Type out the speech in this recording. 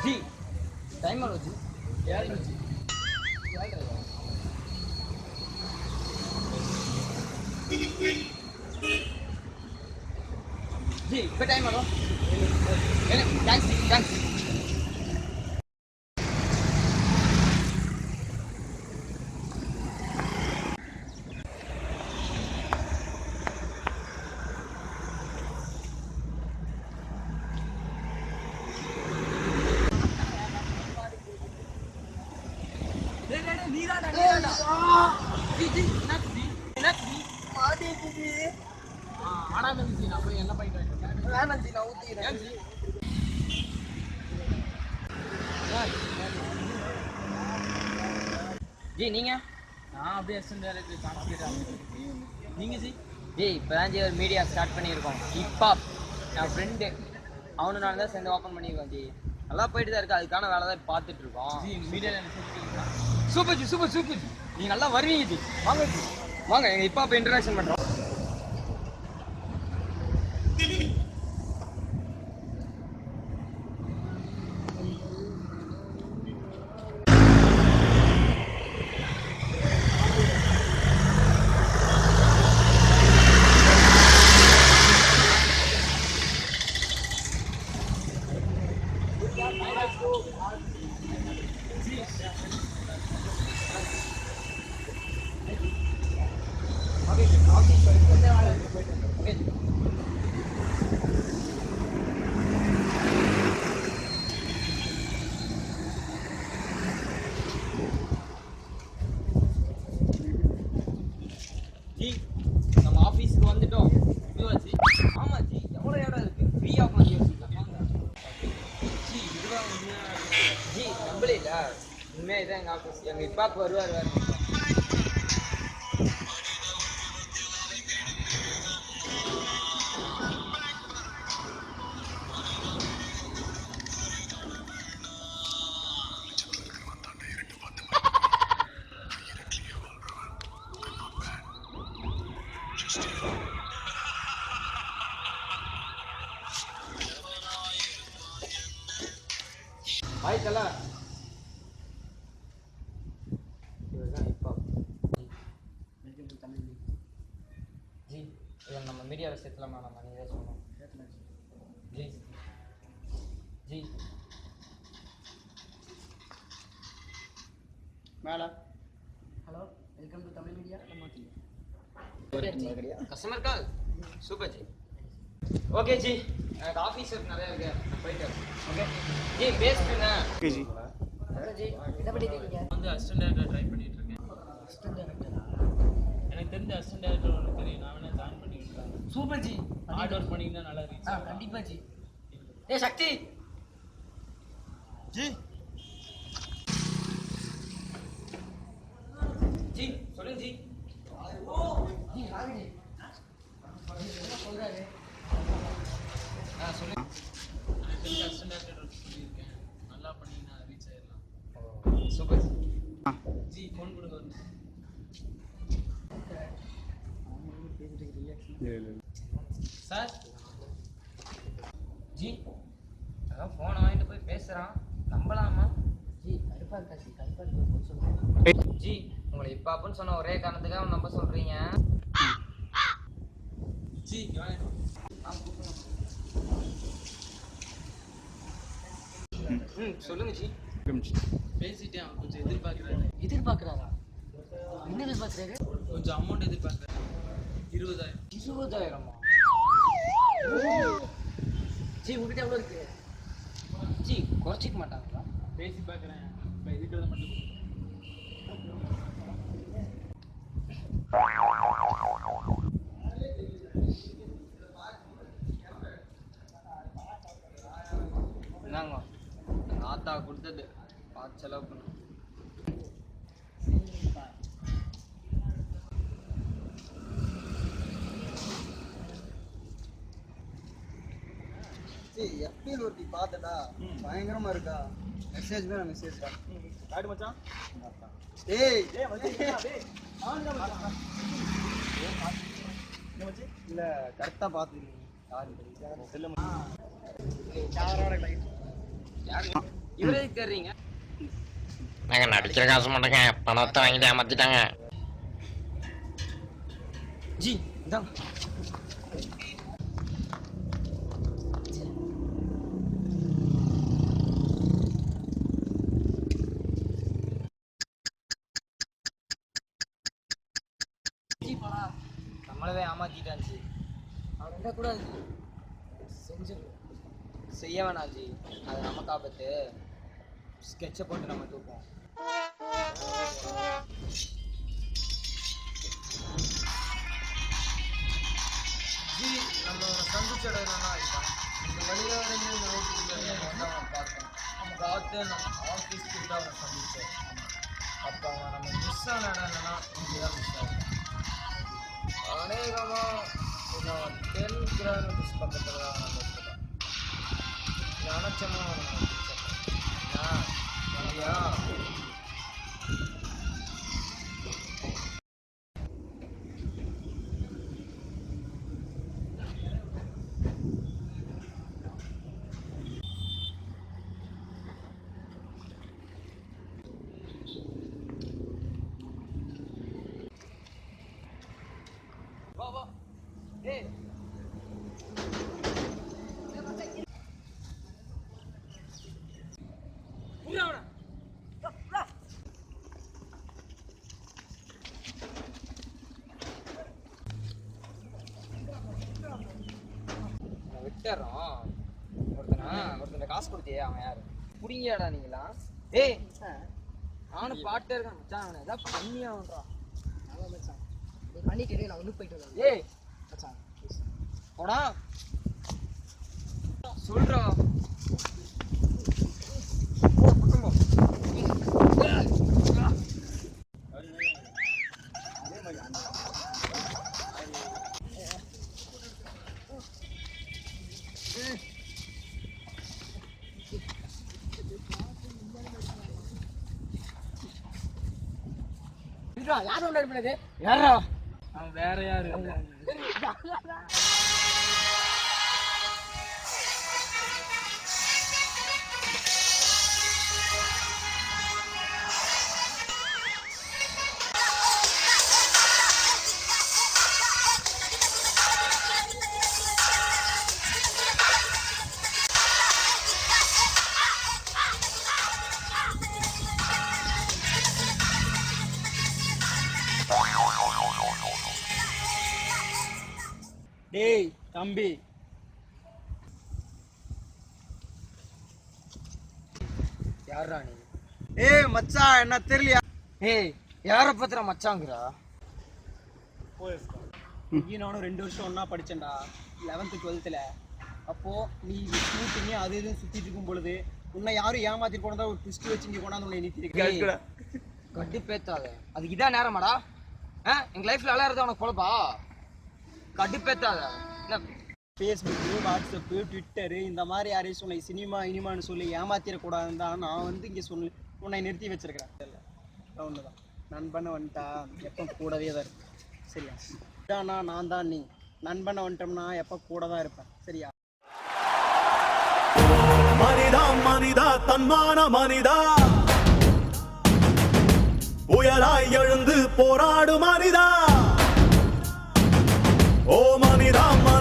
जी time मारो जी यार जी पे टाइम मारो थैंक्स थैंक्स जी நீங்க நான் அப்படியே அசிஸ்டன்ட் டைரக்டர் கான்செப்ட் நீங்க ஜி ஜி இப்போதான் ஜி ஒரு மீடியா ஸ்டார்ட் பண்ணியிருக்கோம் ஹிப்ஹாப் என் ஃப்ரெண்டு அவனு நான் தான் சேர்ந்து ஓப்பன் பண்ணியிருக்கோம் ஜி நல்லா போயிட்டு தான் இருக்கு அதுக்கான வேலை தான் பார்த்துட்டு இருக்கோம் ஜி மீடியால என்ன சொல்லிருக்கீங்களா super ji super super ji நீங்க நல்லா வருவீங்க ஜி வாங்க ஜி வாங்க எங்கள் ஹிப்ஹாப் இன்ட்ரடக்ஷன் பண்ணுறோம் ஜி நம்ம ஆஃபீஸுக்கு வந்துட்டோம் ஜி ஆமாம் ஜி எவ்வளோ இடம் இருக்குது ஃப்ரீயாக உட்காந்து யோசிக்கலாம் ஜி இதுதான் ஜி நம்மளே இல்லை உண்மையாக இதான் எங்கள் ஆஃபீஸ் எங்கள் இப்பாக்கு வருவார் பாய் தல இதுதான் ஹிப்ஹாப் ஜி இதை நம்ம மீடியாவில் சேர்த்துலாமா நம்ம நீங்கள் சொல்லணும் ஜி ஜி மேல hello welcome to Tamil media நம்ம customer call super ji okay ji எனக்கு ஆஃபீஸ் ஒர்க் நிறையா இருக்கு நான் போயிட்டு ஓகே ஜி பேசுங்க ஓகே ஜி ஜி என்ன பண்ணிட்டு இருக்கீங்க வந்து அசிஸ்டன்ட் டைரக்டர் ட்ரை பண்ணிட்டு இருக்கேன் அசிஸ்டன்ட் டைரக்டரா எனக்கு தெரிஞ்ச அசிஸ்டன்ட் டைரக்டர் உங்களுக்கு தெரியும் நான் வேணா ஜாயின் பண்ணி விடுறேன் சூப்பர் ஜி ஹார்ட் ஒர்க் பண்ணீங்கன்னா நல்லா ரீச் கண்டிப்பா ஜி ஏய் சக்தி ஜி ஜி சொல்லுங்க ஜி ஜி ராவி ஜி என்ன சொல்றாரு சொல்லுங்க எனக்கு தெரிஞ்ச அசிஸ்டன்ட் டைரக்டர் சொல்லியிருக்கேன் நல்லா பண்ணீங்கன்னா ரீச் ஆயிடலாம் சூப்பர் ஜி ஜி ஃபோன் கொடுங்க சார் ஜி அதான் ஃபோனை வாங்கிட்டு போய் பேசுகிறான் நம்பலாமா ஜி கடுப்பா இருக்கா ஜி கடுப்பா இருக்கு சொல்லுங்க ஜி உங்களை இப்போ அப்புன்னு சொன்ன ஒரே காரணத்துக்காக அவன் நம்ப சொல்கிறீங்க ஜி இங்க வாங்க சொல்லுங்க ஜி பேசிட்டேன் அவர் கொஞ்சம் எதிர்பார்க்குறாரு எதிர்பார்க்கறாரா என்ன எதிர்பார்க்கறாரு கொஞ்சம் அமௌண்ட் எதிர்பார்க்குறாரு 20,000 20,000மா ஜி உங்ககிட்ட எவ்வளோ இருக்கு ஜி குறைச்சிக்க மாட்டாங்களா பேசி பார்க்குறேன் இப்போ இருக்கிறத மட்டும் என்னங்க எங்கள் ஆத்தா கொடுத்தது பார்த்து செலவு பண்ணு எஃபியில் ஒருத்தி பார்த்தடா பயங்கரமா இருக்கா மெசேஜ் மேல மெசேஜ் தான் காடு மச்சான் ஏய் ஏய் மச்சான் டேய் இல்ல கரெக்டா பாத்துருக்கீங்க செல்ல கேமராவோட லைட் யாரு இவரே தெரியுங்க. நாங்கள் நடிக்கிற காசு மாட்டேங்க, பணத்தை வாங்கிட்டு ஏமாத்திட்டாங்க. ஜி இந்தாங்க. நம்மளவே ஏமாத்திட்டான் ஜி. அவன் விடக்கூடாது ஜி. செய்ய வேணாம் ஜி, அது நமக்கு ஆபத்து. ஸ்கெட்சை போட்டு நம்ம தூப்போம். ஜி நம்ம சந்திச்ச இடம் என்னன்னா இருக்கான் இந்த வழியில வந்து இந்த ரோட்டுக்குள்ள வந்து அவன் பார்த்தோம். நம்ம பார்த்து நம்ம ஆஃபீஸ்க்கு தான் அவனை சந்திச்சோம். அப்போ அவன் நம்ம மிஸ் ஆன இடம் என்னன்னா இங்கே தான் மிஸ் ஆகும். அநேகமாக இன்னும் 10 கிலோமீட்டர்ஸ் பக்கத்தில் தான் நம்ம இருக்கலாம். நினச்சோமா சரியா? வா வா ஏய் விட்டுறோம். ஒருத்தன காசு கொடுத்தியே அவன் யாரு? புடிங்கடா நீங்களா? ஏய் நானும் பாட்டே இருக்கேன் மச்சான். அவனை ஏதாவது பண்ணியா பண்றான். அதான் மச்சான் நீ பண்ணிட்டு நான் ஒன்று போயிட்டு வரேன். ஏய் மச்சான் போடா சொல்றா. யாரும் ஒன்று பண்ணது யாரா? அவன் வேற யாரு? டேய் தம்பி, யாரா நீ? ஏய் மச்சான் என்ன தெரியலையா? ஏய் யார பத்திர மச்சாங்கிறா? நீ நானும் 2 வருஷம் ஒன்றா படித்தேன்டா 11th 12th. அப்போது நீ ஷூட்டிங்க அது இதுன்னு சுற்றிட்டு இருக்கும் பொழுது உன்னை யாரும் ஏமாற்றி கொண்டா ஒரு ட்விஸ்ட் வச்சு இங்கே கொண்டாந்து உன்னை நிறுத்திருக்க. கட்டி பேத்தாத. அதுக்கு இதான் நேரமாடா? எங்க லைஃப்ல விளையாடுறது உனக்கு பொழப்பா? கட்டி பேத்தாத. ஃபேஸ்புக்கு, வாட்ஸ்அப்பு, ட்விட்டரு இந்த மாதிரி யாரையும் உன்னை சினிமா இனிமான்னு சொல்லி ஏமாத்திடக்கூடாதுன்னு தான் நான் வந்து இங்கே சொல்லி உன்னை நிறுத்தி வச்சிருக்கிறேன். இல்லை ஒன்று தான் நண்பனை வந்துட்டா எப்போ கூடவே தான் இருப்பேன். சரியா? இதானா நான் தான் நீ. நண்பனை வந்துட்டோம்னா எப்போ கூட தான் இருப்பேன். சரியா? மனிதா மனிதா தன்மான மனிதா, புயலாய் எழுந்து போராடு மனிதா. ஓ மனிதா மனிதா.